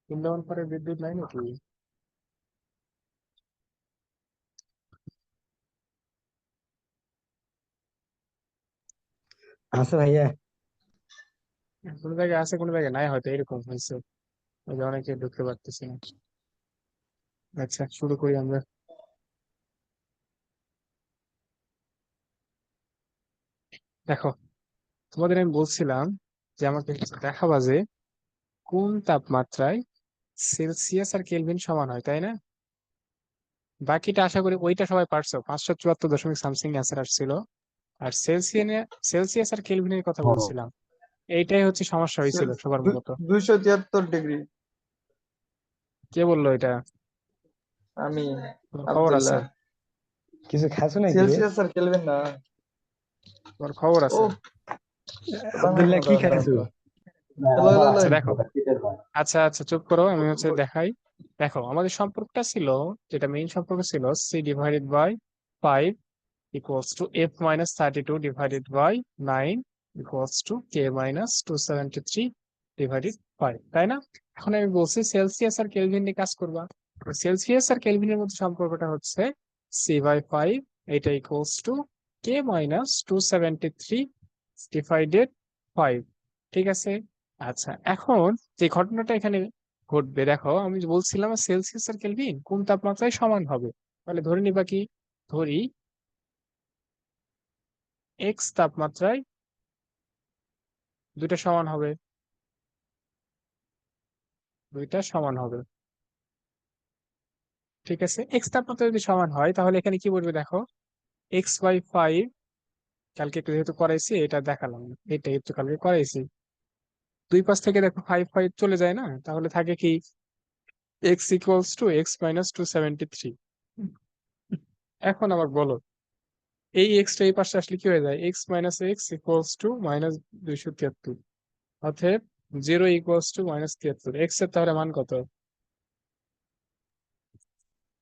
বৃন্দাবন পরে বিদ্যুৎ নাই নাকি? আছে ভাইয়া। কোনো জায়গায় আছে, কোনো জায়গায় নাই, হয়তো এরকম হয়েছে, ওই যে অনেকে ঢুকতে পারতেছে না। আচ্ছা, শুরু করি আমরা। দেখো, তোমাদের আমি বলছিলাম যে আমাকে হচ্ছে দেখাবা যে কোন তাপমাত্রায় সেলসিয়াস আর কেলভিন সমান হয়, তাই না? বাকিটা আশা করি ওইটা সবাই পারছো, 574 দশমিক সামথিং অ্যান্সার আসছিল। আর সেলসিয়াস আর কেলভিনের কথা বলছিলাম, এইটাই হচ্ছে সমস্যা হয়েছিল সবার মূলত। 273 ডিগ্রি। কে বললো এটা? আমি তোমার খবর আছে? আব্দুল্লাহ। কিছু খাইছো নাকি রে? সেলসিয়াস আর কেলভিন না। তোমার খবর ও আছে? বাংলা আব্দুল্লাহ কি দাঁড়ান দাঁড়ান খাইছো? দাঁড়ান। Hello hello hello. আচ্ছা দেখো, আচ্ছা আচ্ছা চুপ করো, আমি হচ্ছে দেখাই। দেখো, আমাদের সম্পর্কটা ছিল, যেটা মেইন সম্পর্ক ছিল, C/5 equals to F - 32 / 9 equals to K - 273/5, তাই না? এখন আমি বলছি সেলসিয়াস আর কেলভিন নিয়ে কাজ করবা। সেলসিয়াস আর কেলভিনের মধ্যে সম্পর্কটা হচ্ছে C/5, এটা ইকুয়ালস টু K - 273/5, ঠিক আছে? আচ্ছা, এখন যে ঘটনাটা এখানে ঘটবে, দেখো আমি যে বলছিলাম সেলসিয়াস আর কেলভিন কোন তাপমাত্রায় সমান হবে, তাহলে ধরে নিবা কি, ধরি এক্স তাপমাত্রায় দুইটা সমান হবে, দুইটা সমান হবে, ঠিক আছে? এক্স তাপমাত্রা যদি সমান হয় তাহলে এখানে কি বলবে দেখো, X/5, কালকে একটু যেহেতু করাইছি এটা দেখালাম না, এটা একটু কালকে করাইছি, দুই পাশ থেকে দেখো ফাইভ ফাইভ চলে যায় না, তাহলে থাকে কি X = X - 273। এখন আবার বলো, এই এক্সটা এই পাশে আসলে কি হয়ে যায়, X - X = -273, অতএব 0 = -73, এক্স এর তাহলে মান কত?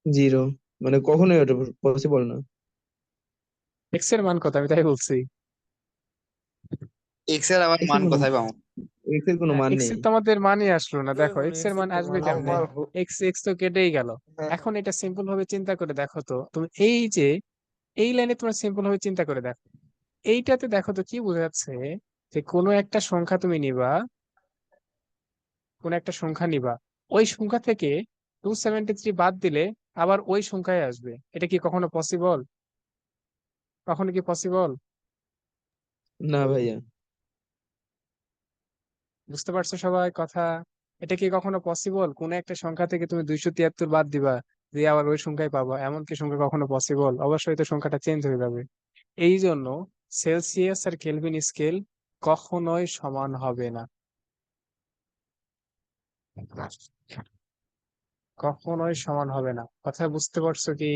জিরো। মানে কখনোই ওটা পসিবল না। এক্স এর মান কত আমি তাই বলছি। এক্স এর আবার এক্স এর মান কোনো কোথায় পাবো? এক্স এর কোনো হ্যাঁ, মান এক্স নেই। এর তো আমাদের মানই আসলো না, দেখো এক্স এর মান আসবে কেমনে? আমার এক্স এক্স তো কেটেই গেল। হ্যাঁ, এখন এটা সিম্পল ভাবে চিন্তা করে দেখো তো তুমি, এই যে এই লাইনে তোমার সিম্পল ভাবে চিন্তা করে দেখো, এইটাতে দেখো তো কি বোঝাচ্ছে, যে কোনো একটা সংখ্যা তুমি নিবা, কোন একটা সংখ্যা নিবা, ওই সংখ্যা থেকে 273 বাদ দিলে আবার ওই সংখ্যায় আসবে, এটা কি কখনো পসিবল? কখনো কি পসিবল? না ভাইয়া। বুঝতে পারছো সবাই কথা? এটা কি কখনো পসিবল, কোন একটা সংখ্যা থেকে তুমি 273 বাদ দিবা, দিয়ে আবার ওই সংখ্যায় পাবা, এমন কি সংখ্যা কখনো পসিবল? অবশ্যই তো সংখ্যাটা চেঞ্জ হয়ে যাবে। এই জন্য সেলসিয়াস আর কেলভিন স্কেল কখনোই সমান হবে না, কখনোই সমান হবে না, কথা বুঝতে পারছো কি?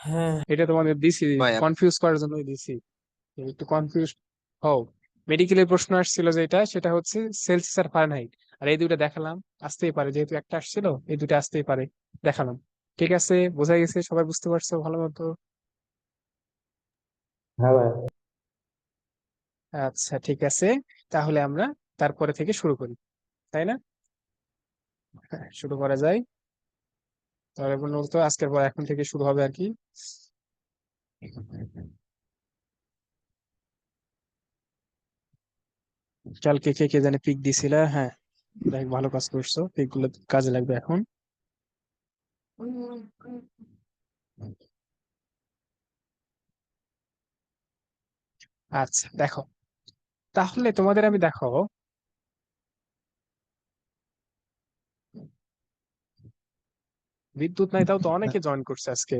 হ্যাঁ এটা তোমাদের দিছি ভাই কনফিউজ করার জন্যই দিছি, একটু কনফিউজ হও। মেডিকেলের প্রশ্ন আসছিল যেটা, সেটা হচ্ছে সেলসিয়াস আর ফারেনহাইট, আর এই দুইটা দেখালাম, আসতেই পারে, যেহেতু একটা আসছিল এই দুইটা আসতেই পারে, দেখালাম। ঠিক আছে, বোঝা গেছে, সবাই বুঝতে পারছো ভালো মতো? হ্যাঁ ভাই। আচ্ছা ঠিক আছে, তাহলে আমরা তারপরে থেকে শুরু করি, তাই না? হ্যাঁ, শুরু করা যায়। তাহলে বলতো আজকের পর এখন থেকে শুরু হবে আর কি। কালকে কে কে জানে পিক দিছিল, হ্যাঁ, দেখ ভালো কাজ করছো, পিক গুলো কাজে লাগবে এখন। আচ্ছা দেখো, তাহলে তোমাদের আমি দেখো, বিদ্যুৎ নাই তাও তো অনেকে জয়েন করছে আজকে।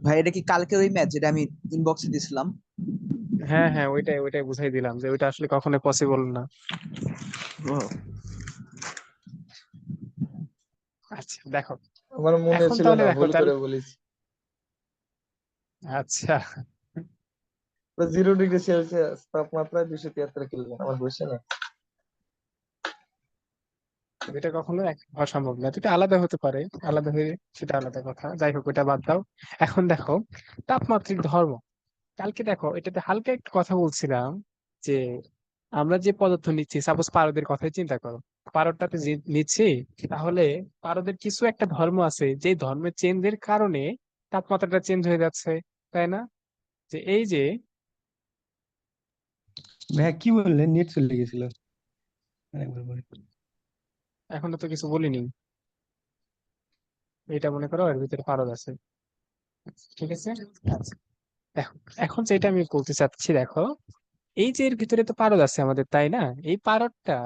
ভাই এটা কি কালকে ওই ম্যাচ যেটা আমি ইনবক্সে দিছিলাম? হ্যাঁ হ্যাঁ, ওইটাই ওইটাই বুঝাই দিলাম যে ওইটা আসলে কখনো পসিবল না। ও, আচ্ছা দেখো, আমার মনে এখন ছিল তাহলে না, দেখো ভুল তাহলে, করে বলেছি। আচ্ছা 0 ডিগ্রি সেলসিয়াস তাপমাত্রায় 273 কেলভিন, আমার বুঝছে না। এটা কখনো এক হওয়া সম্ভব না, এটা আলাদা হতে পারে, আলাদা হয়ে সেটা আলাদা কথা, যাই হোক ওটা বাদ দাও। এখন দেখো তাপমাত্রিক ধর্ম, কালকে দেখো এটাতে হালকা একটু কথা বলছিলাম যে আমরা যে পদার্থ নিচ্ছি, সাপোজ পারদের কথাই চিন্তা করো, পারদটাতে যে নিচ্ছি, তাহলে পারদের কিছু একটা ধর্ম আছে যে ধর্মের চেঞ্জের কারণে তাপমাত্রাটা চেঞ্জ হয়ে যাচ্ছে, তাই না? যে এই যে ভাইয়া কি বললেন, নেট চলে গেছিল আরেকবার বলেন। এখনো তো কিছু বলিনি, এটা মনে করো এর ভিতরে পারদ আছে, ঠিক আছে? আচ্ছা, দেখো এখন যেটা আমি বলতে চাচ্ছি, দেখো এই যে এর ভিতরে তো পারদ আছে আমাদের, তাই না? এই পারদটা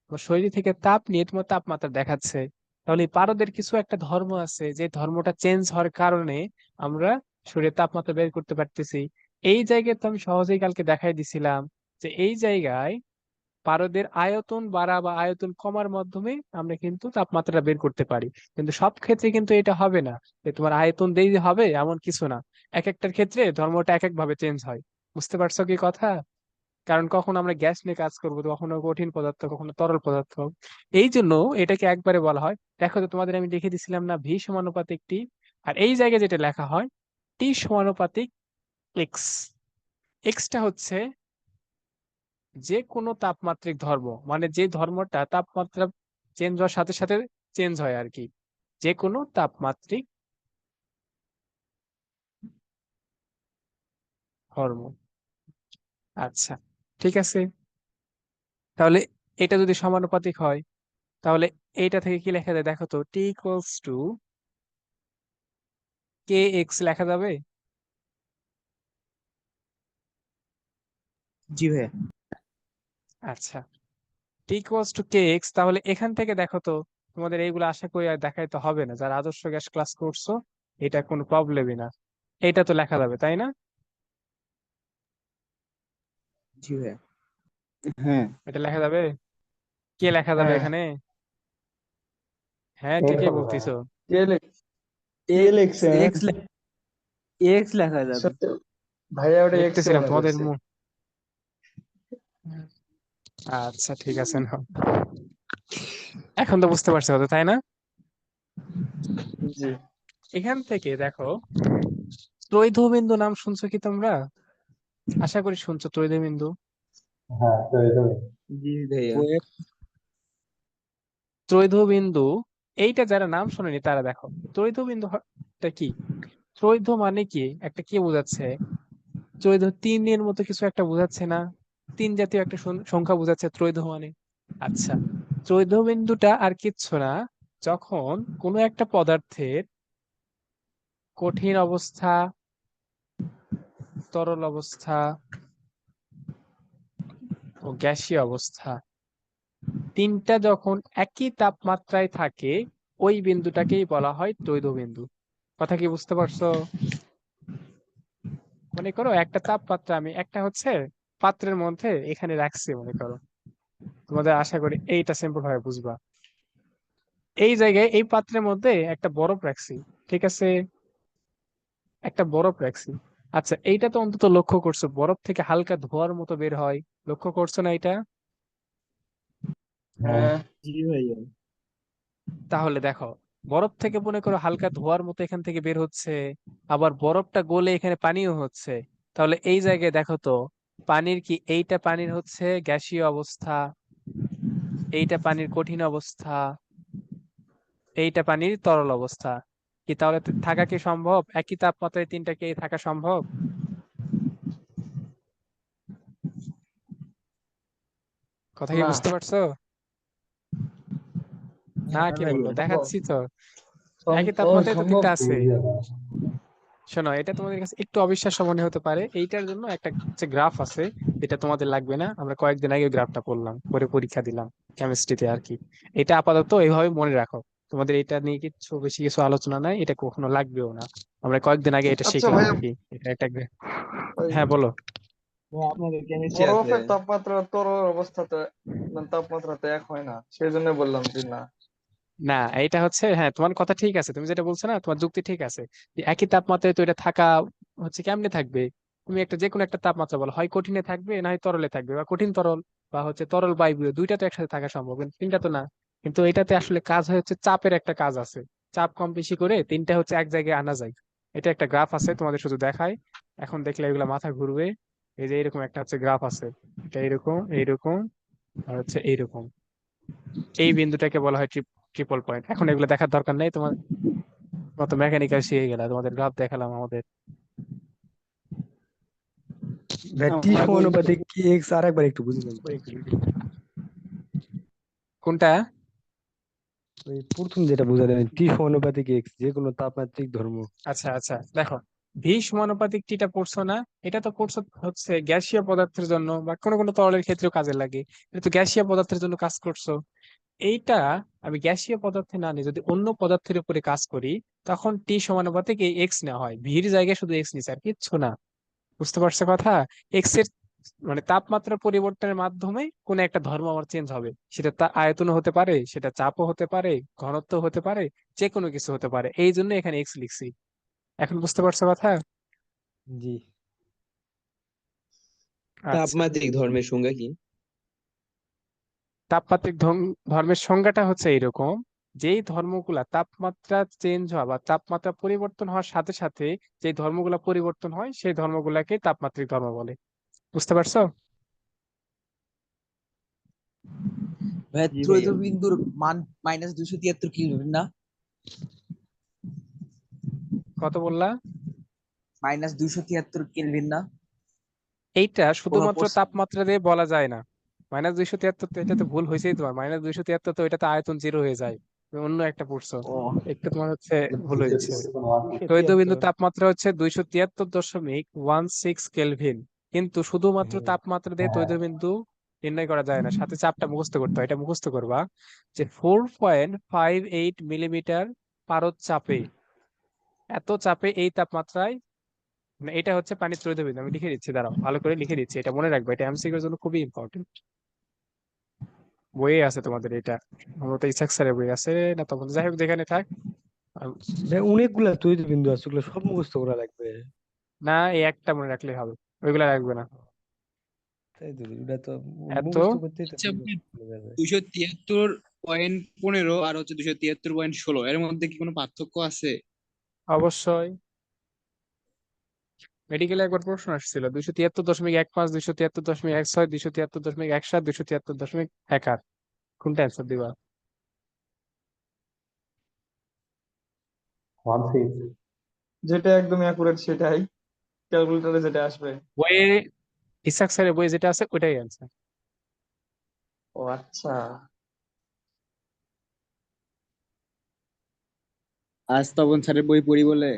আমার শরীর থেকে তাপ নিয়ে তোমার তাপমাত্রা দেখাচ্ছে। তাহলে এই পারদের কিছু একটা ধর্ম আছে যে ধর্মটা চেঞ্জ হওয়ার কারণে আমরা শরীরের তাপমাত্রা বের করতে পারতেছি। এই জায়গায় তো আমি সহজেই কালকে দেখাই দিছিলাম যে এই জায়গায় পারদের আয়তন বাড়া বা আয়তন কমার মাধ্যমে আমরা কিন্তু তাপমাত্রা বের করতে পারি। কিন্তু সব ক্ষেত্রে কিন্তু এটা হবে না যে তোমার আয়তন দিয়ে হবে এমন কিছু না। এক একটার ক্ষেত্রে ধর্মটা এক এক ভাবে চেঞ্জ হয়। বুঝতে পারছো কি কথা? কারণ কখনো আমরা গ্যাস নিয়ে কাজ করবো, কখনো কঠিন পদার্থ, কখনো তরল পদার্থ। এই জন্য এটাকে একবারে বলা হয়, দেখো তো তোমাদের আমি লিখে দিছিলাম না, ভি সমানুপাতিক টি। আর এই জায়গায় যেটা লেখা হয় টি সমানুপাতিক এক্স। এক্সটা হচ্ছে যে কোনো তাপমাত্রিক ধর্ম, মানে যে ধর্মটা তাপমাত্রা চেঞ্জ হওয়ার সাথে সাথে চেঞ্জ হয় আর কি, যে কোনো তাপমাত্রিক ধর্ম। আচ্ছা, ঠিক আছে। তাহলে এটা যদি সমানুপাতিক হয়, তাহলে এইটা থেকে কি লেখা যায় দেখো তো, টি ইকুয়ালস টু কে এক্স লেখা যাবে। জি ভাইয়া। আচ্ছা, টি ইকুয়ালস টু কে এক্স, তাহলে এখান থেকে দেখো তো তোমাদের এইগুলো আশা করি আর দেখাইতে হবে না, যারা আদর্শ গ্যাস ক্লাস করছো এটা কোনো প্রবলেমই না। এটা তো লেখা যাবে, তাই না? জি ভাইয়া। হ্যাঁ। এটা লেখা যাবে, কে লেখা যাবে হ্যাঁ, এখানে? হ্যাঁ, কে নেট কে হবে ভাইয়া। বলতিছো? কে কে লিখছে? এক্স এক্স লেখা যাবে। সত্যি ভাইয়া ওটা এক্সে দেখতেছিলাম মনে তোমাদের করছে। আচ্ছা, ঠিক আছে নাও। এখন তো বুঝতে পারছো তো, তাই না? জি। এখান থেকে দেখো, ত্রৈধবিন্দু নাম শুনছো কি তোমরা? আশা করি শুনছো ত্রৈধবিন্দু। হ্যাঁ তো এই তো। জি ভাইয়া। ত্রৈধবিন্দু, এইটা যারা নাম শোনেনি তারা দেখো, ত্রৈধবিন্দু টা কি? ত্রৈধ মানে কি, একটা কি বোঝাচ্ছে? ত্রৈধ তিনের মতো কিছু একটা বোঝাচ্ছে না? তিন জাতীয় একটা সংখ্যা বোঝাচ্ছে ত্রৈধ মানে। আচ্ছা, ত্রৈধ বিন্দুটা আর কিচ্ছু না, যখন কোনো একটা পদার্থের কঠিন অবস্থা, তরল অবস্থা ও গ্যাসীয় অবস্থা তিনটা যখন একই তাপমাত্রায় থাকে, ওই বিন্দুটাকেই বলা হয় ত্রৈধ বিন্দু। কথা কি বুঝতে পারছো? মনে করো একটা তাপমাত্রা আমি একটা হচ্ছে পাত্রের মধ্যে এখানে রাখছি, মনে করো, তোমাদের আশা করি এইটা সিম্পল ভাবে বুঝবা। এই জায়গায় এই পাত্রের মধ্যে একটা বরফ রাখছি, ঠিক আছে? একটা বরফ রাখছি। আচ্ছা, এইটা তো অন্তত লক্ষ্য করছো বরফ থেকে হালকা ধোঁয়ার মতো বের হয়, লক্ষ্য করছো না এটা? হ্যাঁ। হ্যাঁ, জি ভাইয়া। তাহলে দেখো, বরফ থেকে মনে করো হালকা ধোঁয়ার মতো এখান থেকে বের হচ্ছে, আবার বরফটা গলে এখানে পানিও হচ্ছে। তাহলে এই জায়গায় দেখো তো, পানির কি এইটা পানির হচ্ছে গ্যাসীয় অবস্থা, এইটা পানির কঠিন অবস্থা, এইটা পানির তরল অবস্থা। কি তাহলে থাকা কি সম্ভব? একই তাপমাত্রায় তিনটা কি থাকা সম্ভব? কথা কি না, বুঝতে পারছো? না, হ্যাঁ কে বললো? ভাইয়া। সম্ভব দেখাচ্ছি তো, একই ও তাপমাত্রায় তো সম্ভব। তিনটা আছে। শোনো, এটা তোমাদের কাছে একটু অবিশ্বাস্য মনে হতে পারে, এইটার জন্য একটা হচ্ছে গ্রাফ আছে, এটা তোমাদের লাগবে না, আমরা কয়েকদিন আগে গ্রাফটা পড়লাম, পরে পরীক্ষা দিলাম কেমিস্ট্রিতে আর কি। এটা আপাতত এইভাবে মনে রাখো, তোমাদের এটা নিয়ে কিছু বেশি কিছু আলোচনা নাই, এটা কখনো লাগবেও না। আমরা কয়েকদিন আগে এটা আচ্ছা শিখলাম ভাইয়া, আর কি, এটা একটা ওই হ্যাঁ, বলো। ভাইয়া, আপনাদের কেমিস্ট্রি আছে? বরফের তাপমাত্রা তরল অবস্থাতে মানে তাপমাত্রা তো এক হয় না, সেই জন্য বললাম যে না। না, এটা হচ্ছে, হ্যাঁ তোমার কথা ঠিক আছে, তুমি যেটা বলছো না তোমার যুক্তি ঠিক আছে, যে একই তাপমাত্রায় তো এটা থাকা হচ্ছে কেমনে থাকবে? তুমি একটা যে কোনো একটা তাপমাত্রা বলো, হয় কঠিনে থাকবে না হয় তরলে থাকবে, বা কঠিন তরল বা হচ্ছে তরল বায়বীয়, দুইটা তো একসাথে থাকা সম্ভব, কিন্তু তিনটা তো না। কিন্তু এটাতে আসলে কাজ হয় হচ্ছে চাপের একটা কাজ আছে, চাপ কম বেশি করে তিনটা হচ্ছে এক জায়গায় আনা যায়। এটা একটা গ্রাফ আছে, তোমাদের শুধু দেখাই, এখন দেখলে এগুলা মাথা ঘুরবে। এই যে এরকম একটা হচ্ছে গ্রাফ আছে, এটা এইরকম এইরকম আর হচ্ছে এইরকম। এই বিন্দুটাকে বলা হয় ট্রিপল পয়েন্ট। এখন এগুলো দেখার দরকার নেই, তোমার মত মেকানিক্যাল শিখে গেলা, তোমাদের গ্রাফ দেখালাম আমাদের। ভাই টি আমার বই সমানুপাতিক কি এক্স, আর একবার একটু বুঝলাম তো। কোনটা? ওই প্রথম যেটা বোঝা যায় টি সমানুপাতিক এক্স, যে কোনো তাপমাত্রিক ধর্ম। আচ্ছা আচ্ছা, দেখো, ভি সমানুপাতিক টিটা পড়ছো না? এটা তো পড়ছো হচ্ছে গ্যাসীয় পদার্থের জন্য বা কোনো কোনো তরলের ক্ষেত্রেও কাজে লাগে। এটা তো গ্যাসীয় পদার্থের জন্য কাজ করছো। এইটা আমি গ্যাসীয় পদার্থে না নিয়ে যদি অন্য পদার্থের উপরে কাজ করি, তখন টি সমানুপাতিক এই এক্স নেওয়া হয়, ভির জায়গায় শুধু এক্স নিচ্ছে আর কিচ্ছু না। বুঝতে পারছো কথা? এক্স এর মানে তাপমাত্রা পরিবর্তনের মাধ্যমে কোন একটা ধর্ম আমার চেঞ্জ হবে, সেটা আয়তন হতে পারে, সেটা চাপও হতে পারে, ঘনত্ব হতে পারে, যে কোনো কিছু হতে পারে, এই জন্য এখানে এক্স লিখছি। এখন বুঝতে পারছো কথা? জি। আচ্ছা, তাপমাত্রিক ধর্মের সংজ্ঞা কি? তাপমাত্রিক ধর্মের সংজ্ঞাটা হচ্ছে এইরকম: যেই ধর্মগুলা তাপমাত্রা চেঞ্জ হওয়া বা তাপমাত্রা পরিবর্তন হওয়ার সাথে সাথে যে ধর্মগুলা পরিবর্তন হয়, সেই ধর্মগুলাকে তাপমাত্রিক ধর্ম বলে। বুঝতে পারছো? ভাইয়া জি ভাইয়া। ত্রৈধ বিন্দুর মান -273 কেলভিন না? কত বললা? -273 কেলভিন না? এইটা কোনো শুধুমাত্র প্রশ্ন? তাপমাত্রা দিয়ে বলা যায় না। -273 তো এটা তো ভুল হয়েছেই তোমার, -273 তো এটা তো আয়তন জিরো হয়ে যায়, তুমি অন্য একটা পড়ছো। ও একটু তোমার হচ্ছে ভুল হয়েছে। দুইশো তড়িৎ বিন্দু তিয়াত্তর তাপমাত্রা হচ্ছে 273.16 কেলভিন, কিন্তু শুধুমাত্র হ্যাঁ। তাপমাত্রা দিয়ে তড়িৎ বিন্দু নির্ণয় করা যায় না, সাথে চাপটা মুখস্থ করতে হয়। এটা মুখস্থ করবা যে 4.58 মিলিমিটার পারদ চাপে, এত চাপে এই তাপমাত্রায়, মানে এটা হচ্ছে পানির তড়িৎ বিন্দু। আমি লিখে দিচ্ছি, দাঁড়াও, ভালো করে লিখে দিচ্ছি, এটা মনে রাখবে, এটা এমসিকিউ এর জন্য খুবই ইম্পর্টেন্ট। বইয়ে আছে তোমাদের এটা, আমার তো ইসাক স্যারের বই আছে না তখন, যাই হোক যেখানে থাক। আম, ভাই অনেকগুলা তড়িৎ বিন্দু আছে, ওগুলো সব মুখস্থ করা লাগবে। না, এই একটা মনে রাখলেই হবে, ওইগুলা রাখবে না। তাই তো, ওটা তো এত মুখস্থ করতেই তো আচ্ছা বিন্দু ভাই, চলে যাবে। 273.15 আর হচ্ছে 273.16 এর মধ্যে কি কোনো পার্থক্য আছে? অবশ্যই, মেডিকেলে একবার প্রশ্ন আসছিল, 273.15, 273.16, 273.17, 273.18, কোনটা অ্যান্সার দিবা? যেটা একদম অ্যাকুরেট সেটাই, ক্যালকুলেটরে যেটা আসবে। বইয়ে, ইসাক স্যারের বইয়ে যেটা আছে ওইটাই অ্যান্সার। ও আচ্ছা। আজ তপন স্যারের বই পড়ি বলে।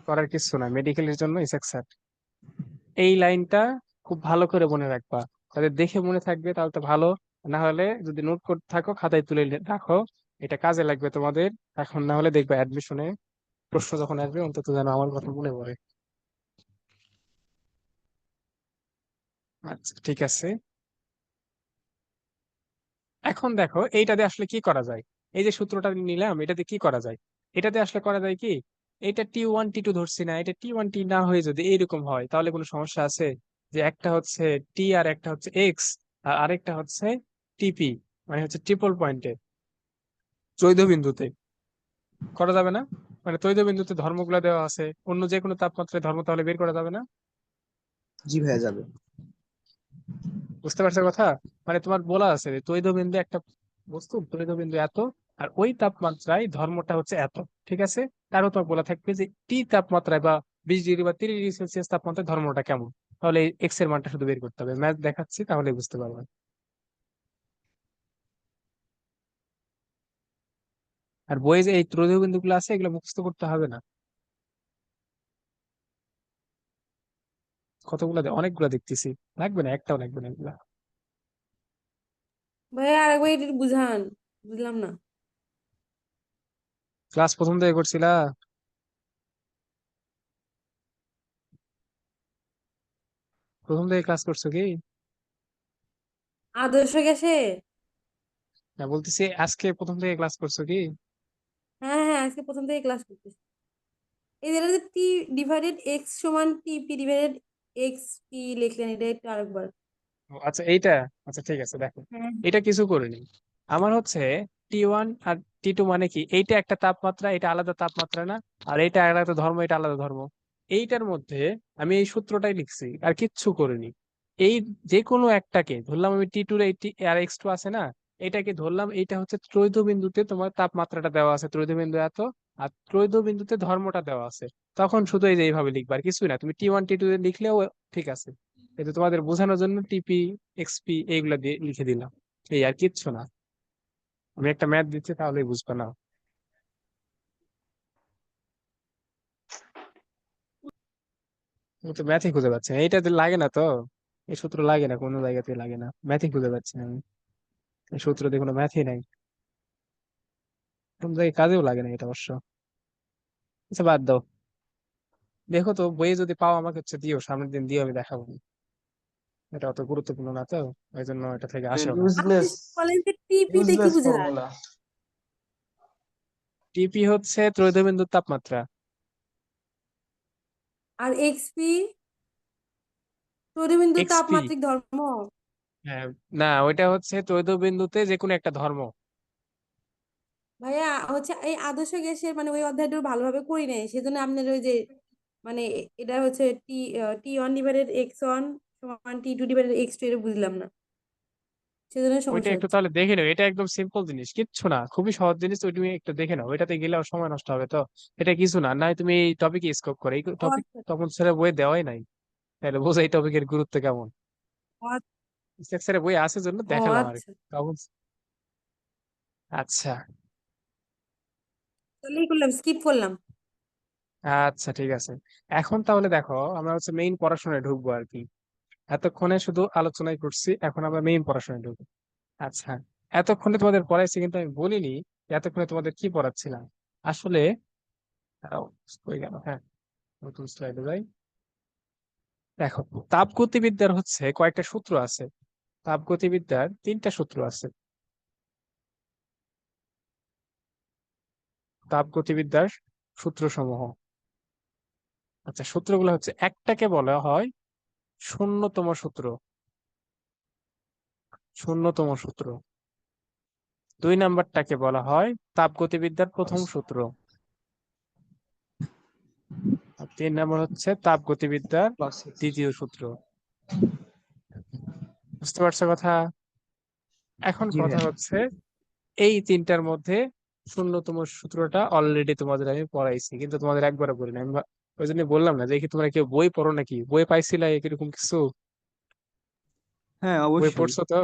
করার কিছু না, মেডিকেলের জন্য ইসাক স্যার। এই লাইনটা খুব ভালো করে মনে রাখবা, তাদের দেখে মনে থাকবে তাহলে তো ভালো, না হলে যদি নোট করতে থাকো খাতায় তুলে রাখো, এটা কাজে লাগবে তোমাদের। এখন না হলে দেখবে অ্যাডমিশনে প্রশ্ন যখন আসবে অন্তত যেন আমার কথা মনে পড়ে। আচ্ছা ঠিক আছে, এখন দেখো এইটাতে আসলে কি করা যায়। এই যে সূত্রটা নিলাম, এটাতে কি করা যায়? এটাতে আসলে করা যায় কি, এটা T1 T2 ধরছি না, এটা T1 T না হয়ে যদি এইরকম হয় তাহলে কোনো সমস্যা আছে? যে একটা হচ্ছে টি আর একটা হচ্ছে এক্স আর আরেকটা হচ্ছে টিপি, মানে হচ্ছে ট্রিপল পয়েন্টে চৌদ্দ বিন্দুতে, করা যাবে না? মানে চৌদ্দ বিন্দুতে ধর্মগুলা দেওয়া আছে, অন্য যে কোনো তাপমাত্রায় ধর্ম তাহলে বের করা যাবে না? জি ভাইয়া যাবে। বুঝতে পারছো কথা? মানে তোমার বলা আছে যে তৈল বিন্দু একটা বস্তু, তৈল বিন্দু এত, আর ওই তাপমাত্রায় ধর্মটা হচ্ছে এত, ঠিক আছে? তারও তোমার বলা থাকবে যে টি তাপমাত্রায় বা 20 ডিগ্রি বা 30 ডিগ্রি সেলসিয়াস তাপমাত্রায় ধর্মটা কেমন। তাহলে এক্স এর মানটা শুধু বের করতে হবে, ম্যাথ দেখাচ্ছি তাহলে বুঝতে পারবে। আর বইয়ে যে এই ত্রোধ বিন্দু গুলো আছে এগুলো মুখস্থ করতে হবে না। কতগুলো অনেকগুলো দেখতেছি, লাগবে না, একটাও লাগবে না এগুলা। ভাইয়া আরেকবার এটা বুঝান, বুঝলাম না। ক্লাস প্রথম থেকে করছিলা? প্রথম থেকে ক্লাস করছো কি? আদর্শ গ্যাসে? না, বলতেছি আজকে প্রথম থেকে ক্লাস করছো কি? হ্যাঁ হ্যাঁ, আজকে প্রথম থেকে ক্লাস করতেছি। এই যে টি ডিভাইডেড এক্স সমান টিপি ডিভাইডেড এক্স কি লিখলেন, এটা একটু আরেকবার। ও আচ্ছা এইটা, আচ্ছা ঠিক আছে, দেখো হ্যাঁ এটা কিছু করিনি। আমার হচ্ছে T1 আর T2 মানে কি, এইটা একটা তাপমাত্রা, এটা আলাদা তাপমাত্রা না, আর এটা আলাদা ধর্ম, এটা আলাদা ধর্ম। এইটার মধ্যে আমি এই সূত্রটাই লিখছি আর কিচ্ছু করিনি। এই যে কোনো একটাকে ধরলাম আমি T2 রে আর X2 আছে না, এটাকে ধরলাম, এইটা হচ্ছে ত্রৈধ বিন্দুতে তোমার তাপমাত্রাটা দেওয়া আছে, ত্রৈধ বিন্দু এত, আর ত্রৈধ বিন্দুতে ধর্মটা দেওয়া আছে। তখন শুধু এই যে এইভাবে লিখবা, আর কিছুই না। তুমি T1 T2 এ লিখলেও ঠিক আছে, কিন্তু তোমাদের বোঝানোর জন্য TP XP এইগুলা দিয়ে লিখে দিলাম, এই আর কিচ্ছু না। আমি একটা ম্যাথ দিচ্ছি তাহলেই বুঝবে না। আমি তো ম্যাথই খুঁজে পাচ্ছি না, এইটাতে লাগে না তো, এই সূত্র লাগে না, কোনো জায়গাতে লাগে না, ম্যাথই খুঁজে পাচ্ছি না আমি। এই সূত্র দিয়ে কোনো ম্যাথই নাই, কোন জায়গায় কাজেও লাগে না এটা অবশ্য। আচ্ছা বাদ দাও, দেখো তো বইয়ে যদি পাও আমাকে হচ্ছে দিও, সামনের দিন দিও, আমি দেখাবো। এটা অত গুরুত্বপূর্ণ না তো, ওই জন্য এটা থেকে আসেও না। আপনি ইউজলেস বলেন যে টিপি তে কি ইউজলেস বুঝায়? ফর্মুলা। টিপি হচ্ছে ত্রৈধ বিন্দুর তাপমাত্রা। আর এক্সপি প্রতিবিন্দু এক্সপি, তাপমাত্রিক ধর্ম। হ্যাঁ, না ওইটা হচ্ছে ত্রৈধ বিন্দুতে যে কোনো একটা ধর্ম। ভাইয়া হচ্ছে এই আদর্শ গ্যাসের মানে ওই অধ্যায়টা ভালোভাবে করি নাই, সেজন্য আপনার ওই যে মানে এটা হচ্ছে T1 ডিভাইডেড X1 সমান T2 ডিভাইডেড X2 এটা বুঝলাম না, সেজন্য ওইটা সমস্যা একটু হচ্ছে। তাহলে দেখে নাও, এটা একদম সিম্পল জিনিস, কিচ্ছু না, খুবই সহজ জিনিস, ওই তুমি একটু দেখে নাও, ওইটাতে গেলে আর সময় নষ্ট হবে তো। এটা কিছু না, না তুমি এই টপিকে স্কোপ করে, এই ও টপিক আচ্ছা, তখন স্যারের বইয়ে দেওয়াই নাই, তাহলে বোঝো এই টপিকের গুরুত্ব কেমন। ও আচ্ছা, স্যারের বই আছে জন্য ও দেখালাম আর কি আচ্ছা। তখন। আচ্ছা, তাহলে এই করলাম, স্কিপ করলাম। আচ্ছা ঠিক আছে। এখন তাহলে দেখো আমরা হচ্ছে মেইন পড়াশোনায় ঢুকবো আর কি। এতক্ষণে শুধু আলোচনাই করছি, এখন আমরা মেইন পড়াশোনায় ঢুকবো। আচ্ছা, এতক্ষণে তোমাদের পড়াইছি কিন্তু আমি বলিনি এতক্ষণে তোমাদের কি পড়াচ্ছিলাম আসলে। দাঁড়াও, কই গেল, হ্যাঁ, নতুন স্লাইডে যাই। দেখো, তাপগতিবিদ্যার হচ্ছে কয়েকটা সূত্র আছে, তাপগতিবিদ্যার 3টা সূত্র আছে। তাপগতিবিদ্যার সূত্রসমূহ, আচ্ছা সূত্রগুলো হচ্ছে, একটাকে বলা হয় শূন্যতম সূত্র, শূন্যতম সূত্র। 2 নাম্বারটাকে বলা হয় তাপগতিবিদ্যার প্রথম সূত্র। আর 3 নাম্বার হচ্ছে তাপগতিবিদ্যার দ্বিতীয় সূত্র। বুঝতে পারছো কথা? এখন জি কথা ভাইয়া। হচ্ছে, এই 3টার মধ্যে শূন্যতম সূত্রটা অলরেডি তোমাদের আমি পড়াইছি, কিন্তু তোমাদের একবারও বলি না আমি। ওই জন্য বললাম না যে কি তোমরা কেউ বই পড়ো নাকি, বই পাইছিলা এরকম কিছু? হ্যাঁ বই অবশ্যই। পড়ছো তো?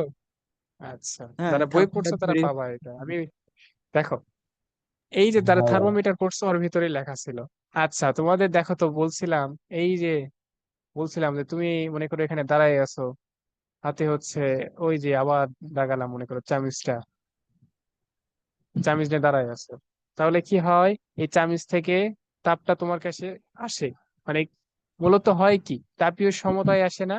আচ্ছা, হ্যাঁ যারা বই পড়ছো থার্মোমিটার তারা থিওরি। পাবা এটা। আমি দেখো, এই যে যারা থার্মোমিটার পড়ছো ওর ভিতরে লেখা ছিল। আচ্ছা তোমাদের দেখো তো বলছিলাম, এই যে বলছিলাম যে তুমি মনে করো এখানে দাঁড়ায় আছো, হাতে হচ্ছে ওই যে আবার দাগালাম মনে করো চামিচটা, চামিচ নিয়ে দাঁড়ায় আছো, তাহলে কি হয়, এই চামিচ থেকে তাপটা তোমার কাছে আসে, মানে মূলত হয় কি, তাপীয় সমতায় আসে না।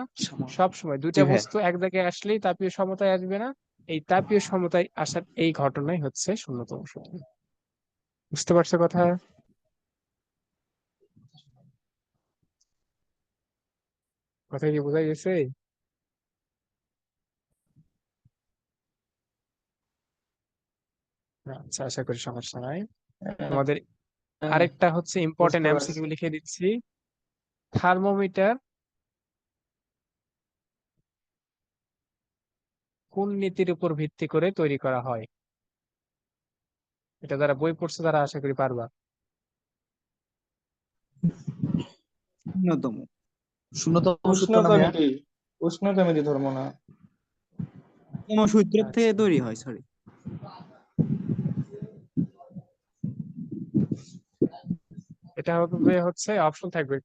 সব সময় জি দুইটা ভাইয়া। বস্তু এক জায়গায় আসলেই তাপীয় সমতায় আসবে না, এই তাপীয় সমতায় আসার এই ঘটনাই হচ্ছে শূন্যতম সূত্র। বুঝতে পারছো কথা? কথা কি বোঝা গেছে? আচ্ছা, আশা করি সমস্যা নাই। হ্যাঁ, তোমাদের হ্যাঁ, আরেকটা হচ্ছে ইম্পর্টেন্ট বুঝতে পারছি। এমসিকিউ লিখে দিচ্ছি। থার্মোমিটার কোন নীতির উপর ভিত্তি করে তৈরি করা হয়? এটা যারা বই পড়ছে তারা আশা করি পারবা। ন্যূনতম শূন্যতম সূত্র না ভাইয়া? উষ্ণতামিতি, উষ্ণতামিতি ধর্ম না। তম সূত্র থেকে আচ্ছা, তৈরি হয়, সরি। এটা হবে হচ্ছে অপশন থাকবে,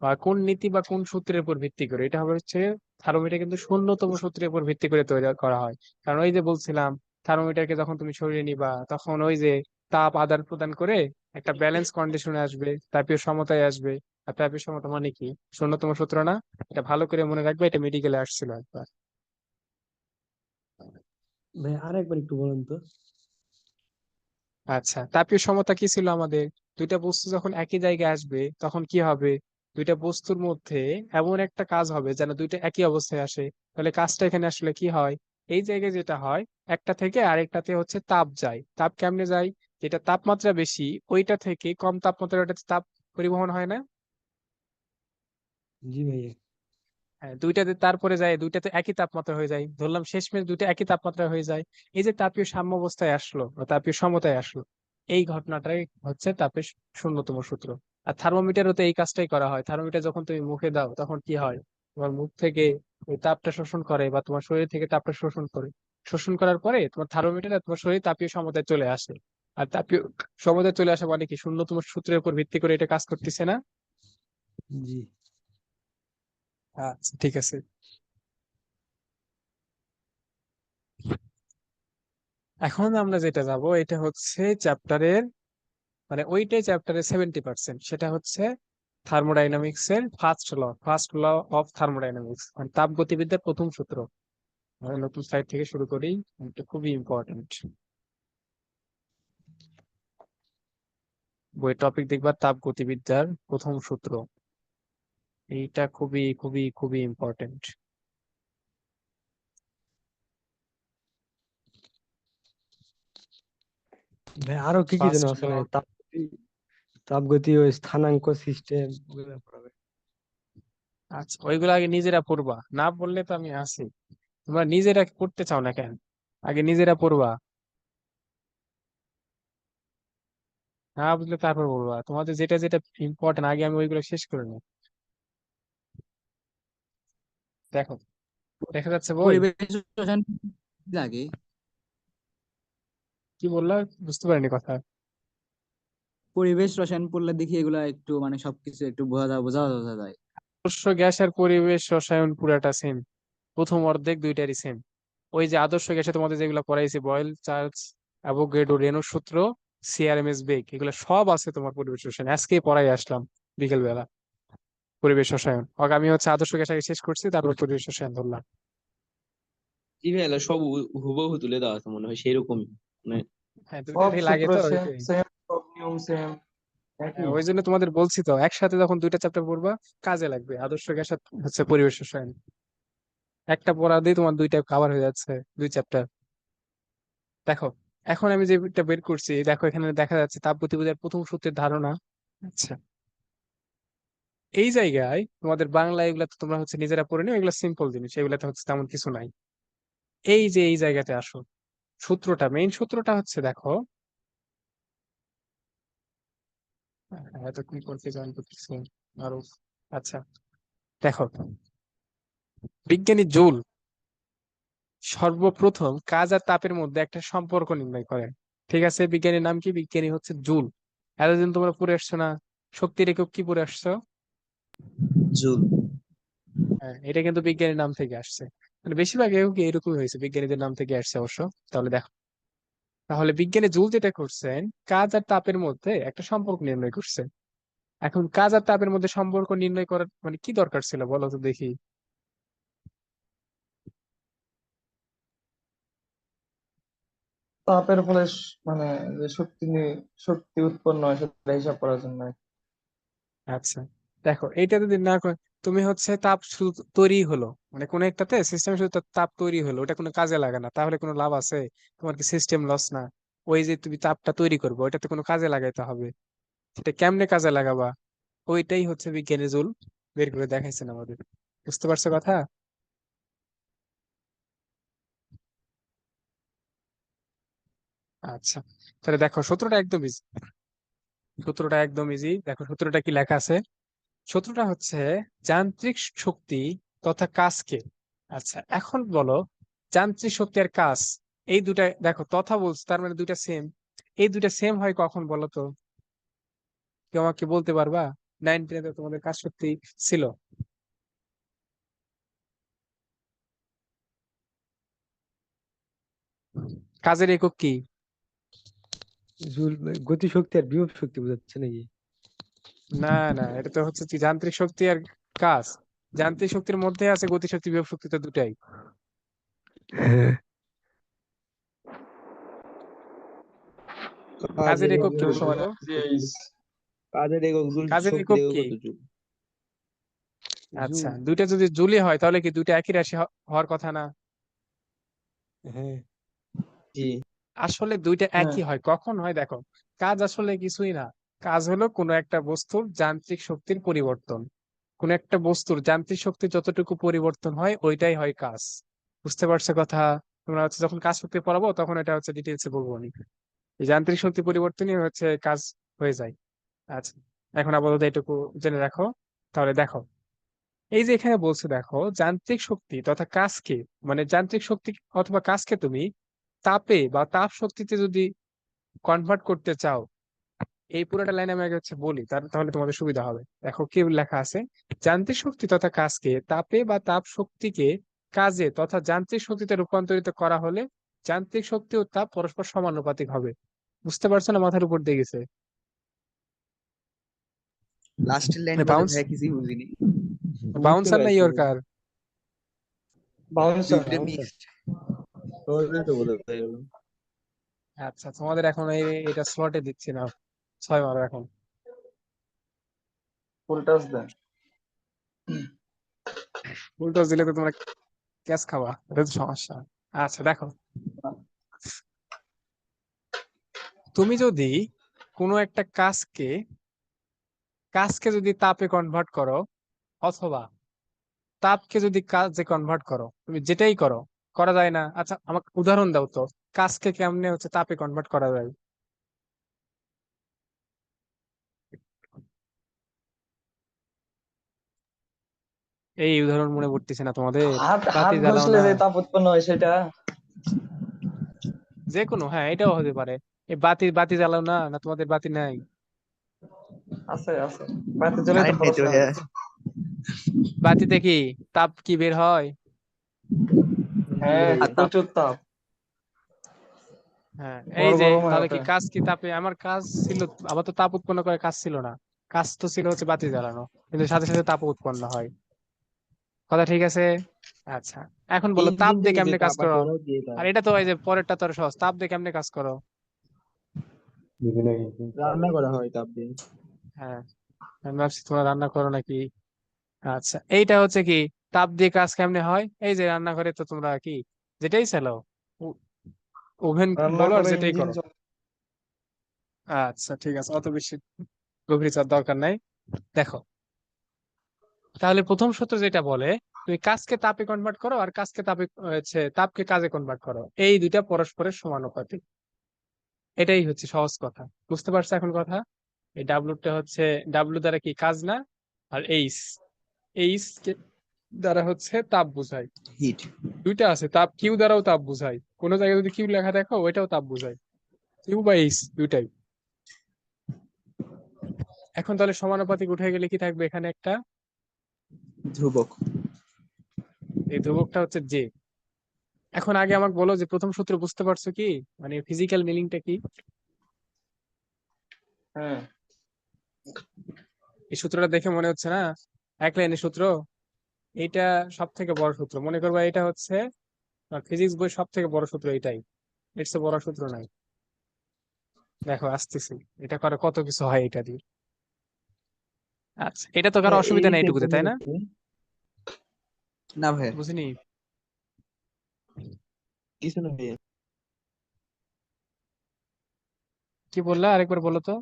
বা কোন নীতি বা কোন সূত্রের উপর ভিত্তি করে, এটা হবে হচ্ছে থার্মোমিটার কিন্তু শূন্যতম সূত্রের উপর ভিত্তি করে তৈরি করা হয়। কারণ ওই যে বলছিলাম, থার্মোমিটারকে যখন তুমি সরিয়ে নিবা তখন ওই যে তাপ আদান প্রদান করে একটা ব্যালেন্স কন্ডিশনে আসবে, তাপীয় সমতায় আসবে। আর তাপীয় সমতা মানে কি, শূন্যতম সূত্র না? এটা ভালো করে মনে রাখবে, এটা মেডিকেলে আসছিল একবার। ভাই আরেকবার একটু বলেন তো। আচ্ছা, তাপীয় সমতা কি ছিল আমাদের, দুইটা বস্তু যখন একই জায়গায় আসবে তখন কি হবে, দুইটা বস্তুর মধ্যে এমন একটা কাজ হবে যেন দুইটা একই অবস্থায় আসে। তাহলে কাজটা এখানে আসলে কি হয়, এই জায়গায় যেটা হয়, একটা থেকে আরেকটাতে হচ্ছে তাপ যায়। তাপ কেমনে যায়? যেটা তাপমাত্রা বেশি ওইটা থেকে কম তাপমাত্রার ওটাতে তাপ পরিবহন হয় না? জি ভাইয়া। হ্যাঁ, দুইটাতে তারপরে যায়, দুইটাতে একই তাপমাত্রা হয়ে যায়, ধরলাম শেষমেশ দুইটা একই তাপমাত্রা হয়ে যায়। এই যে তাপীয় সাম্যাবস্থায় আসলো বা তাপীয় সমতায় আসলো, এই ঘটনাটাই হচ্ছে তাপের শূন্যতম সূত্র। আর থার্মোমিটারও তো এই কাজটাই করা হয়। থার্মোমিটার যখন তুমি মুখে দাও তখন কি হয়? তোমার মুখ থেকে ওই তাপটা শোষণ করে বা তোমার শরীর থেকে তাপটা শোষণ করে। শোষণ করার পরে তোমার থার্মোমিটার আর তোমার শরীর তাপীয় সমতায় চলে আসে। আর তাপীয় সমতায় চলে আসা মানে কি? শূন্যতম সূত্রের উপর ভিত্তি করে এটা কাজ করতেছে না? জি। আচ্ছা, ঠিক আছে। এখন আমরা যেটা যাব এটা হচ্ছে চ্যাপ্টারের, মানে ওইটাই চ্যাপ্টারের 70%, সেটা হচ্ছে থার্মোডাইনামিক্স এর ফার্স্ট ল অফ থার্মোডাইনামিক্স, মানে তাপগতিবিদ্যার প্রথম সূত্র। আমরা নতুন স্লাইড থেকে শুরু করি, এটা খুবই ইম্পর্টেন্ট। বই টপিক দেখবা তাপগতিবিদ্যার প্রথম সূত্র, এইটা খুবই খুবই খুবই ইম্পর্টেন্ট। ভাই আরো কি কি যেন ফার্স্ট আছে ল। না? তাপগতি ও স্থানাঙ্ক সিস্টেম ওগুলো পড়াবে। আচ্ছা, ওইগুলো আগে নিজেরা পড়বা, না বললে তো আমি আছি। তোমরা নিজেরা পড়তে চাও না কেন? আগে নিজেরা পড়বা, না বুঝলে তারপর বলবা। তোমাদের যেটা যেটা ইম্পর্টেন্ট আগে আমি ওইগুলো শেষ করে নিই। দেখো, দেখা যাচ্ছে বই? পরিবেশ রসায়ন কি লাগে? কি বললা? বুঝতে পারিনি কথা। পরিবেশ রসায়ন পড়লে দেখি এগুলা একটু মানে সবকিছু একটু বোঝা যায়। আদর্শ গ্যাস আর পরিবেশ রসায়ন পুরাটা সেম, প্রথম অর্ধেক দুইটারই সেম। ওই যে আদর্শ গ্যাসে তোমাদের যেগুলো পড়াইছি, বয়েল, চার্লস, অ্যাভোগাড্রো, রেনো সূত্র, সিআরএমএস বেগ, এগুলো সব আছে তোমার পরিবেশ রসায়ন। আজকেই পড়াই আসলাম বিকেল বেলা পরিবেশ রসায়ন। আমি হচ্ছে আদর্শ গ্যাস আগে শেষ করছি, তারপর পরিবেশ রসায়ন ধরলাম। জি ভাই, এলা সব হুবহু তুলে দেওয়া আছে মনে হয় সেরকমই, মানে হ্যাঁ, সব দুইটাতেই লাগে সূত্র তো সেম ওইটাই। সেম, সব নিয়ম সেম, হ্যাঁ, একই। ওই জন্য তোমাদের বলছি তো, একসাথে যখন দুইটা চ্যাপ্টার পড়বা কাজে লাগবে, আদর্শ গ্যাস আর হচ্ছে পরিবেশ রসায়ন। একটা পড়া দিয়ে তোমার দুইটা কভার হয়ে যাচ্ছে, দুই চ্যাপ্টার। দেখো, এখন আমি যেটা বের করছি, দেখো এখানে দেখা যাচ্ছে তাপগতিবিদ্যার প্রথম সূত্রের ধারণা। আচ্ছা, এই জায়গায় তোমাদের বাংলা এগুলা তো তোমরা হচ্ছে নিজেরা পড়ে নিও, এগুলো সিম্পল জিনিস, এগুলাতে হচ্ছে তেমন কিছু নাই। এই যে এই জায়গাতে আসো, সূত্রটা, মেইন সূত্রটা হচ্ছে দেখো, এত কি করতে জয়েন করতেছি আরো। আচ্ছা, দেখো, বিজ্ঞানী জুল সর্বপ্রথম কাজ আর তাপের মধ্যে একটা সম্পর্ক নির্ণয় করেন। ঠিক আছে, বিজ্ঞানীর নাম কি? বিজ্ঞানী হচ্ছে জুল। এতদিন তোমরা পড়ে আসছো না শক্তির একক কি পড়ে আসছো? জুল। হ্যাঁ, এটা কিন্তু বিজ্ঞানীর নাম থেকে আসছে। মানে বেশিরভাগ একক এরকমই হয়েছে, বিজ্ঞানীদের নাম থেকে আসছে অবশ্য। তাহলে দেখো, তাহলে বিজ্ঞানী জুল যেটা করছেন, কাজ আর তাপের মধ্যে একটা সম্পর্ক নির্ণয় করছে। এখন কাজ আর তাপের মধ্যে সম্পর্ক নির্ণয় করার মানে কি দরকার ছিল বলো তো দেখি? তাপের ফলে মানে যে শক্তি উৎপন্ন হয় সেটা হিসাব করার জন্য। আচ্ছা, দেখো এইটা যদি না তুমি হচ্ছে তাপ শুধু তৈরি হলো, মানে কোন একটাতে সিস্টেম শুধু তাপ তৈরি হলো, ওটা কোনো কাজে লাগে না, তাহলে কোনো লাভ আছে? তোমার কি সিস্টেম লস না? ওই যে তুমি তাপটা তৈরি করবে ওইটাতে কোনো কাজে লাগাইতে হবে, সেটা কেমনে কাজে লাগাবা? ওইটাই হচ্ছে বিজ্ঞানী জুল বের করে দেখাইছেন আমাদের। বুঝতে পারছো কথা? আচ্ছা, তাহলে দেখো সূত্রটা একদম ইজি। সূত্রটা একদম ইজি, দেখো সূত্রটা কি লেখা আছে। সূত্রটা হচ্ছে যান্ত্রিক শক্তি তথা কাজকে, আচ্ছা এখন বলো, যান্ত্রিক শক্তি আর কাজ, এই দুটা দেখো তথা বলছে, তার মানে দুইটা সেম। এই দুইটা সেম হয় কখন বলো তো? কেউ আমাকে বলতে পারবা? 9 10 তোমাদের কাজ শক্তি ছিল, কাজের একক কি? জুল গতি শক্তি আর বিভব শক্তি বোঝাচ্ছে নাকি? না না, এটা তো হচ্ছে কি যান্ত্রিক শক্তি আর কাজ। যান্ত্রিক শক্তির মধ্যে আছে গতিশক্তি বিভব শক্তি, তো দুটাই। হ্যাঁ। কাজের কাজের একক একক কি ইউ বলো সমান তো? MG H. কাজের একক জুল, কাজের শক্তির একক একক কি? কত জুল? আচ্ছা, জুল। দুইটা যদি জুলি হয় তাহলে কি দুইটা একই রাশি হওয়ার কথা না? হ্যাঁ, জি। আসলে দুইটা হ্যাঁ একই হয়, কখন হয় দেখো। কাজ আসলে কিছুই না, কাজ হলো কোনো একটা বস্তুর যান্ত্রিক শক্তির পরিবর্তন। কোন একটা বস্তুর যান্ত্রিক শক্তি যতটুকু পরিবর্তন হয় ওইটাই হয় কাজ। বুঝতে পারছো কথা? তোমরা হচ্ছে যখন কাজ শক্তি পড়াবো তখন এটা হচ্ছে ডিটেলসে বলবো নি। এই যান্ত্রিক শক্তি পরিবর্তনই হচ্ছে কাজ হয়ে যায়। আচ্ছা, এখন আপাতত এটুকু জেনে রাখো। তাহলে দেখো, এই যে এখানে বলছে দেখো, যান্ত্রিক শক্তি তথা কাজকে, মানে যান্ত্রিক শক্তি অথবা কাজকে তুমি তাপে বা তাপ শক্তিতে যদি কনভার্ট করতে চাও, এই পুরোটা লাইন আমি আগে হচ্ছে বলি, তাহলে তোমাদের সুবিধা হবে। দেখো কি লেখা আছে, যান্ত্রিক শক্তি তথা কাজকে তাপে বা তাপ শক্তিকে কাজে তথা যান্ত্রিক শক্তিতে রূপান্তরিত করা হলে যান্ত্রিক শক্তি ও তাপ পরস্পর সমানুপাতিক হবে। বুঝতে পারছো না? মাথার উপর দিয়ে গেছে লাস্টের লাইন মানে বলে বাউন্স, ভাইয়া কিছুই বুঝিনি। বুঝতে বাউন্সার না পারছি। ইয়র্কার? বাউন্সার। দুইটা মিক্সড। সহজে তো বোঝা যায় গেল। আচ্ছা, তোমাদের এখন এটা স্লটে দিচ্ছি না, 6 মারো এখন। ফুল টাচ দেন। উল্টো দিলে তো তোমরা ক্যাচ খাওয়া, এটা তো সমস্যা। আচ্ছা দেখো, তুমি যদি কোনো একটা কাজকে কাজকে যদি তাপে কনভার্ট করো, অথবা তাপকে যদি কাজে কনভার্ট করো, তুমি যেটাই করো, করা যায় না? আচ্ছা আমাকে উদাহরণ দাও তো, কাজকে কেমনে হচ্ছে তাপে কনভার্ট করা যায়? এই উদাহরণ মনে পড়তেছে না তোমাদের? হাত বাতি হাত জ্বালাও ঘষলে না, যে তাপ উৎপন্ন হয় সেটা। যে কোনো, হ্যাঁ এটাও হতে পারে। এই বাতি বাতি জ্বালাও না, না তোমাদের বাতি নাই? আছে আছে, বাতি জ্বলে তো কারেন্ট নেই খরচ তো হয়। ভাইয়া। বাতিতে কি তাপ কি বের হয়? হ্যাঁ আর তাপ প্রচুর তাপ, হ্যাঁ, এই ঘর যে গরম হয়ে তাহলে ওঠে। কি কাজ কি তাপে? আমার কাজ ছিল, আবার তো তাপ উৎপন্ন করে কাজ ছিল না, কাজ তো ছিল হচ্ছে বাতি জ্বালানো, কিন্তু সাথে সাথে তাপ উৎপন্ন হয়। কথা ঠিক আছে? আচ্ছা, এখন বলো তাপ ইঞ্জিন দিয়ে থেকে যে কেমনে কাজ তাপ করো? আসে ওটাও দিয়ে আর তাপ। এটা তো এই যে পরেরটা তো আরো সহজ, তাপ দিয়ে কেমনে কাজ করো? বুঝি নাই কিন্তু। রান্না করা হয় তাপ দিয়ে। হ্যাঁ, আমি ভাবছি তোমরা রান্না করো নাকি। আচ্ছা, এইটা হচ্ছে কি, তাপ দিয়ে কাজ কেমনে হয়? এই যে রান্নাঘরে তো তোমরা কি যেটাই চালাও, ওভেন রান্না বলো আর করে যেটাই ইঞ্জিন করো। চলে। আচ্ছা ঠিক আছে, অত বেশি গভীর যাওয়ার দরকার নাই। দেখো, তাহলে প্রথম সূত্র যেটা বলে, তুমি কাজকে তাপে কনভার্ট করো আর কাজকে তাপে হচ্ছে তাপকে কাজে কনভার্ট করো, এই দুইটা পরস্পরের সমানুপাতিক। এটাই হচ্ছে সহজ কথা। বুঝতে পারছো এখন কথা? এই ডাব্লুটা হচ্ছে, ডাব্লু দ্বারা কি কাজ না, আর এইচ, এইচ কে দ্বারা হচ্ছে তাপ বোঝায়। হিট। দুইটা আছে, তাপ কিউ দ্বারাও তাপ বোঝায়, কোনো জায়গায় যদি কিউ লেখা দেখো ওইটাও তাপ বোঝায়, কিউ বা এইচ দুইটাই। এখন তাহলে সমানুপাতিক উঠে গেলে কি থাকবে এখানে একটা, ধ্রুবক। এই ধ্রুবকটা হচ্ছে জে। এখন আগে আমাকে বলো যে প্রথম সূত্র বুঝতে পারছো কি, মানে ফিজিক্যাল মিনিংটা কি? হ্যাঁ এই সূত্রটা দেখে মনে হচ্ছে না এক লাইনের সূত্র? এইটা সব থেকে বড় সূত্র, মনে করবা এটা হচ্ছে ফিজিক্স বই সব থেকে বড় সূত্র এটাই, এর চেয়ে বড় সূত্র নাই। দেখো আসতেছি, এটা করে কত কিছু হয় এটা দিয়ে। আচ্ছা, এটা তো কারো অসুবিধা এই নাই যে এটুকুতে, কোন তাই না? হচ্ছে না ভাইয়া। বুঝিনি, কিছু না ভাইয়া। কি বললা আরেকবার বলো তো।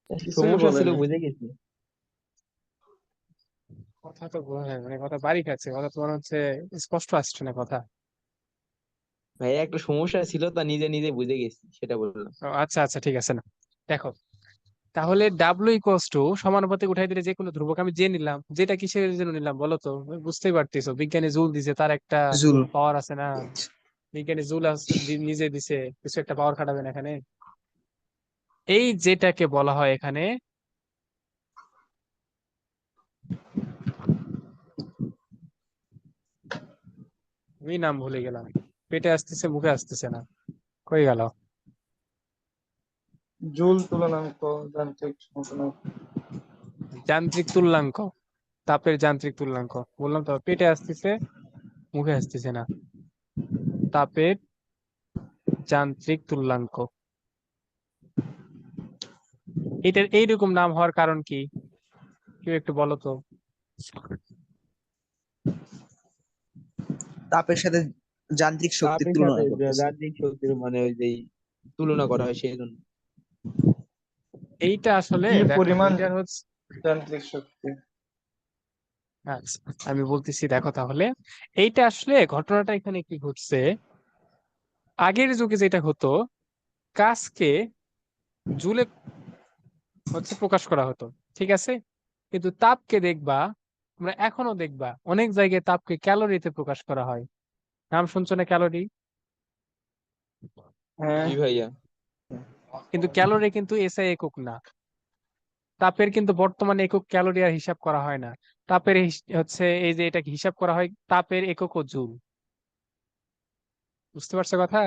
কিছুই সমস্যা ছিল বলেনি। বুঝে গেছি। কথা তো মানে কথা বাড়ি খাচ্ছে, কথা তোমার হচ্ছে স্পষ্ট আসছে না কথা। ভাইয়া একটা সমস্যা ছিল তা নিজে নিজে বুঝে গেছি সেটা বললাম। ও, আচ্ছা আচ্ছা ঠিক আছে না। দেখো, তাহলে ডাব্লিউ ইকুয়ালস টু সমানুপাতিক উঠাই দিলে যে কোনো ধ্রুবক আমি যে নিলাম, যেটা কিসের জন্য নিলাম বলো তো? বুঝতেই পারতেছো, বিজ্ঞানী জুল দিছে, তার একটা জুল। পাওয়ার আছে না। বিজ্ঞানী জুল নিজে দিছে, কিছু একটা পাওয়ার খাটাবেন এখানে। এই যেটাকে বলা হয় এখানে, আমি নাম ভুলে গেলাম, পেটে আসতেছে মুখে আসতেছে না, কই গেল? জুল তুলনাঙ্ক যান্ত্রিক সমতুল্য। যান্ত্রিক তুল্যাঙ্ক, তাপের যান্ত্রিক তুল্যাঙ্ক। বললাম তো, পেটে আসতেছে মুখে আসতেছে না, তাপের যান্ত্রিক তুল্যাঙ্ক। এটার এইরকম নাম হওয়ার কারণ কি, কেউ একটু বলো তো। তাপের সাথে যান্ত্রিক শক্তির তাপের তুলনা সাথে করতেছে। যান্ত্রিক শক্তির মানে ওই যে তুলনা করা হয় সেই জন্য। এইটা আসলে কি দেখো পরিমাণ এটার হচ্ছে, যান্ত্রিক শক্তি? আচ্ছা আমি বলতেছি দেখো তাহলে, এইটা আসলে ঘটনাটা এখানে কি ঘটছে, আগের যুগে যেটা হতো, কাজকে জুলে হচ্ছে প্রকাশ করা হতো, ঠিক আছে, কিন্তু তাপকে দেখবা, তোমরা এখনো দেখবা অনেক জায়গায় তাপকে ক্যালোরিতে প্রকাশ করা হয়। নাম শুনছো না ক্যালোরি? হ্যাঁ, জি ভাইয়া। কিন্তু ক্যালোরি কিন্তু এসআই একক না। তাপের কিন্তু বর্তমানে একক ক্যালোরি আর হিসাব করা হয় না। তাপের হচ্ছে এই যে এটাকে হিসাব করা হয় তাপের একক ও জুল। বুঝতে পারছো কথা?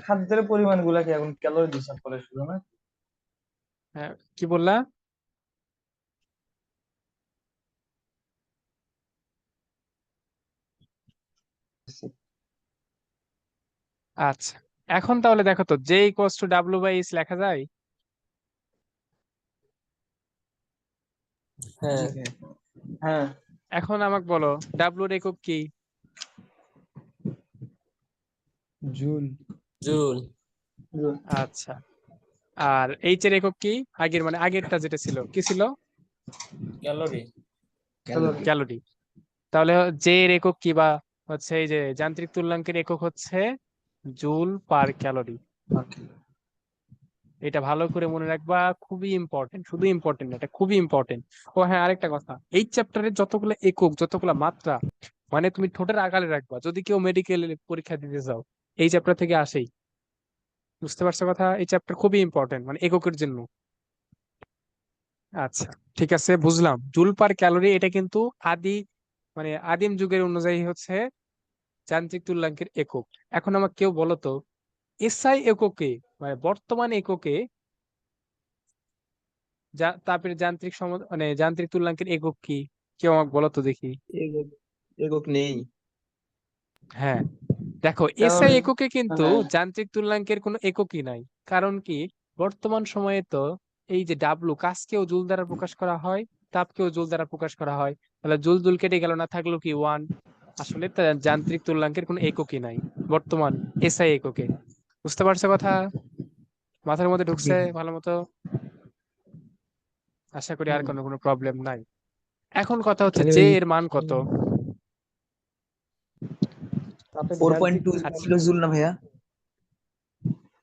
খাদ্যের পরিমাণ গুলা কি এখন ক্যালোরি হিসাব করে শুধু না? হ্যাঁ, কি বললা? আচ্ছা, এখন তাহলে দেখো তো, J equals to W by H লেখা যায়? হ্যাঁ, হ্যাঁ, এখন আমাকে বলো ডাব্লিউর একক কি? জুল। জুল। জুল। আচ্ছা, আর এইচ এর একক কি? আগের মানে আগেরটা যেটা ছিল কি ছিল? ক্যালোরি। ক্যালোরি। ক্যালোরি। তাহলে জে এর একক কি, বা হচ্ছে এই যে যান্ত্রিক তুল্যাঙ্কের একক হচ্ছে জুল পার ক্যালোরি। এটা ভালো করে মনে রাখবা, খুবই ইম্পর্টেন্ট, শুধু ইম্পর্টেন্ট না, এটা খুবই ইম্পর্টেন্ট। ও হ্যাঁ, আরেকটা কথা, এই চ্যাপ্টারের যতগুলো একক, যতগুলো মাত্রা, মানে তুমি ঠোঁটের আগালে রাখবা যদি কেউ মেডিকেল পরীক্ষা দিতে যাও, এই চ্যাপ্টার থেকে আসেই। বুঝতে পারছো কথা? এই চ্যাপ্টার খুবই ইম্পর্টেন্ট মানে এককের জন্য। আচ্ছা, ঠিক আছে, বুঝলাম। জুল পার ক্যালোরি এটা কিন্তু আদি মানে আদিম যুগের অনুযায়ী হচ্ছে যান্ত্রিক তুল্যাঙ্কের একক। এখন আমাকে কেউ বলো তো, এসআই এককে মানে বর্তমান এককে তাপের যান্ত্রিক মানে যান্ত্রিক তুল্যাঙ্কের একক কি? কেউ আমাকে বলো তো দেখি। একক একক নেই। হ্যাঁ, দেখো কারণ এসআই এককে কিন্তু হ্যাঁ, যান্ত্রিক তুল্যাঙ্কের কোনো এককই নাই। কারণ কি, বর্তমান সময়ে তো এই যে ডাব্লু, কাজকেও জুল দ্বারা প্রকাশ করা হয়, তাপকেও জুল দ্বারা প্রকাশ করা হয়। তাহলে জুল জুল কেটে গেল, না থাকলো কি ওয়ান। আসলে যান্ত্রিক তুল্যাঙ্কের কোনো এককই নাই বর্তমান এসআই এককে। বুঝতে পারছো কথা? মাথার মধ্যে ঢুকছে ভালো মতো? আশা করি আর কোনো কোনো প্রবলেম নাই। এখন কথা হচ্ছে তাহলে জে ওই এর মান কত? তাপের 4.2 যান্ত্রিক আচ্ছা কিলো জুল না ভাইয়া?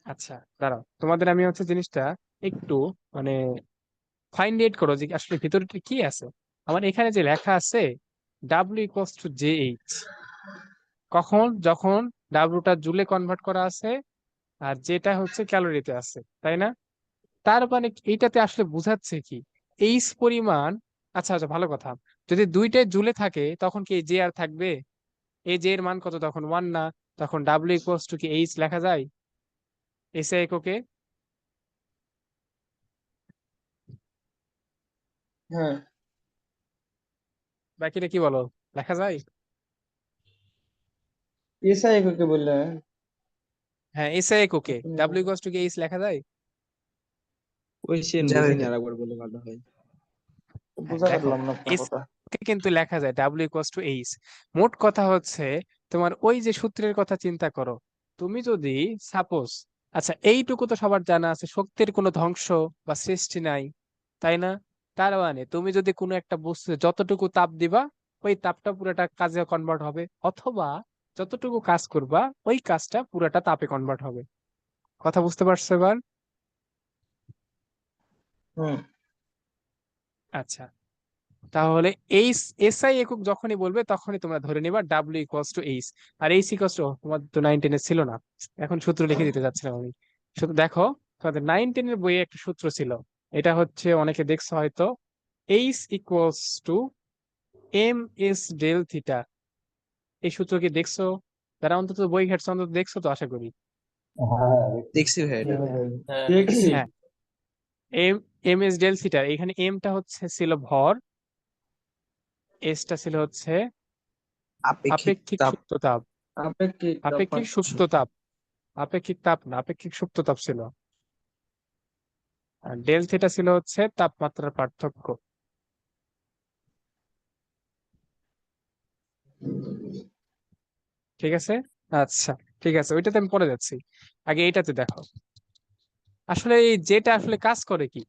আচ্ছা, দাঁড়াও, তোমাদের আমি হচ্ছে জিনিসটা একটু মানে ফাইন্ড আউট করো যে আসলে ভিতরে কি আছে। আমার এখানে যে লেখা আছে W equals two J H, কখন? যখন ডাব্লিউটা জুলে কনভার্ট করা আছে আর যেটা হচ্ছে ক্যালোরিতে আছে, তাই না? তার মানে এইটাতে আসলে বোঝাচ্ছে কি, এইচ পরিমাণ। আচ্ছা আচ্ছা, ভালো কথা, যদি দুইটাই জুলে থাকে তখন কি জে আর থাকবে? এই জে এর মান কত তখন? ওয়ান না? তখন ডাব্লিউ ইকুয়ালস টু কি এইচ লেখা যায় এসআই এককে? হ্যাঁ, বাকিটা কি বলো, লেখা যায়? এসআই এককে বললে হ্যাঁ, এসআই এককে ডাব্লিউ ইকুয়ালস টু কি এইচ লেখা যায়? কোয়েশ্চেন যাবে বুঝিনি, আরেকবার বলে ভালো হয়। হ্যাঁ, বুঝা দেখো পারলাম না আপনার এস কথা। কে কিন্তু লেখা যায় ডাব্লিউ ইকুয়ালস টু এইচ। মোট কথা হচ্ছে, তোমার ওই যে সূত্রের কথা চিন্তা করো, তুমি যদি সাপোজ, আচ্ছা এইটুকু তো সবার জানা আছে, শক্তির কোনো ধ্বংস বা সৃষ্টি নাই, তাই না? তার মানে তুমি যদি কোনো একটা বস্তু যতটুকু তাপ দিবা, ওই তাপটা পুরোটা কাজে কনভার্ট হবে, অথবা যতটুকু কাজ করবা ওই কাজটা পুরোটা তাপে কনভার্ট হবে। কথা বুঝতে পারছো এবার? হুম। আচ্ছা, তাহলে এইচ, এসআই একক যখনই বলবে তখনই তোমরা ধরে নিবা ডাব্লিউ ইকুয়ালস টু এইচ। আর এইচ ইকুয়ালস টু, তোমার তো 9-10 ছিল না, এখন সূত্র লিখে দিতে যাচ্ছিলাম আমি। শুধু দেখো, তোমাদের 9-10 বইয়ে একটা সূত্র ছিল, এটা হচ্ছে অনেকে দেখছো হয়তো, H equals to M S del theta. এই সূত্র কি দেখছো? যারা অন্তত বই ঘাটছো অন্তত দেখছো তো আশা করি। দেখছি ভাই এটা। দেখছি। হ্যাঁ, M M S del theta, এখানে এমটা হচ্ছে ছিল ভর, এসটা ছিল হচ্ছে আপেক্ষিক আপেক্ষিক তাপ। সুপ্ত তাপ। আপেক্ষিক আপেক্ষিক সুপ্ত তাপ, আপেক্ষিক তাপ না, আপেক্ষিক সুপ্ত তাপ ছিল। আর ডেল থিটা ছিল হচ্ছে তাপমাত্রার পার্থক্য। ঠিক আছে। আচ্ছা, ঠিক আছে, ওইটাতে আমি পরে যাচ্ছি। আগে এইটাতে দেখো, আসলে এই যেটা আসলে কাজ করে কি,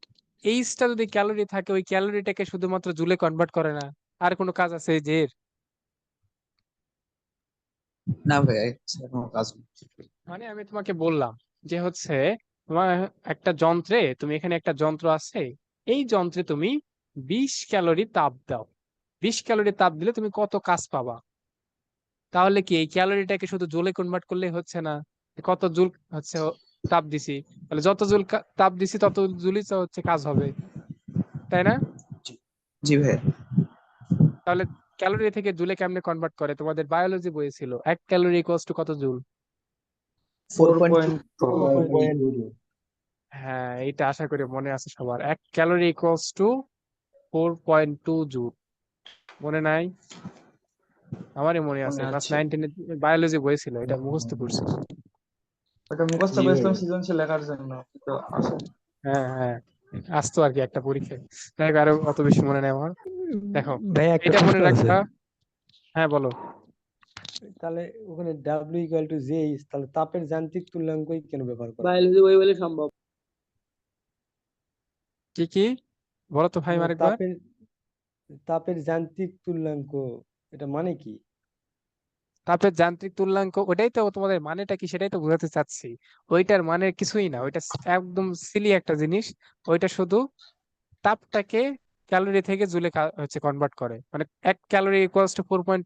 এইচটা যদি ক্যালোরি থাকে ওই ক্যালোরিটাকে শুধুমাত্র জুলে কনভার্ট করে না, আর কোনো কাজ আছে এই যে এর? না ভাই, কোনো কাজ নেই। মানে আমি তোমাকে বললাম যে হচ্ছে তোমার একটা যন্ত্রে, তুমি এখানে একটা যন্ত্র আছে, এই যন্ত্রে তুমি 20 ক্যালোরি তাপ দাও, 20 ক্যালোরি তাপ দিলে তুমি কত কাজ পাবা? তাহলে কি এই ক্যালোরিটাকে শুধু জুলে কনভার্ট করলেই হচ্ছে না? কত জুল হচ্ছে তাপ দিছি, তাহলে যত জুল তাপ দিছি তত জুলই তো হচ্ছে কাজ হবে, তাই না? জি ভাই। তাহলে ক্যালোরি থেকে জুলে কেমনে কনভার্ট করে? তোমাদের বায়োলজি বইয়ে ছিল 1 ক্যালোরি ইকুয়ালস টু কত জুল? 4.2। 4.2। হ্যাঁ, এইটা আশা করি মনে আছে সবার, 1 ক্যালোরি ইকুয়ালস টু 4.2 জুল। মনে নাই? আমারই মনে আছে, মনে ক্লাস আছে। 9-10 বায়োলজি বই ছিল, এটা মুখস্থ করছি। ওটা মুখস্থ জি ভাই। করেছিলাম সৃজনশীল লেখার জন্য, কিন্তু আসে। হ্যাঁ হ্যাঁ, আসতো আর কি একটা পরীক্ষায়। দেখ, আরো অত বেশি মনে নেই আমার। দেখো, ভাই একটা এটা মনে প্রশ্ন আছে, রাখবা। হ্যাঁ বলো। তাহলে ওখানে ডাব্লিউ ইকুয়াল টু জে, তাহলে তাপের যান্ত্রিক তুল্যাঙ্কই কেন ব্যবহার করা হয়? বায়োলজি বই বলে সম্ভব। কি কি বলো তো ভাই মানে আরেকবার। তাপের তাপের যান্ত্রিক তুল্যাঙ্ক, এটা মানে কি? তাপের যান্ত্রিক তুল্যাঙ্ক, ওটাই তো তোমাদের মানেটা কি সেটাই তো বোঝাতে চাচ্ছি। ওইটার মানে কিছুই না, ওইটা একদম সিলি একটা জিনিস। ওইটা শুধু তাপটাকে ক্যালোরি থেকে জুলে হচ্ছে কনভার্ট করে, মানে 1 ক্যালোরি ইকুয়ালস টু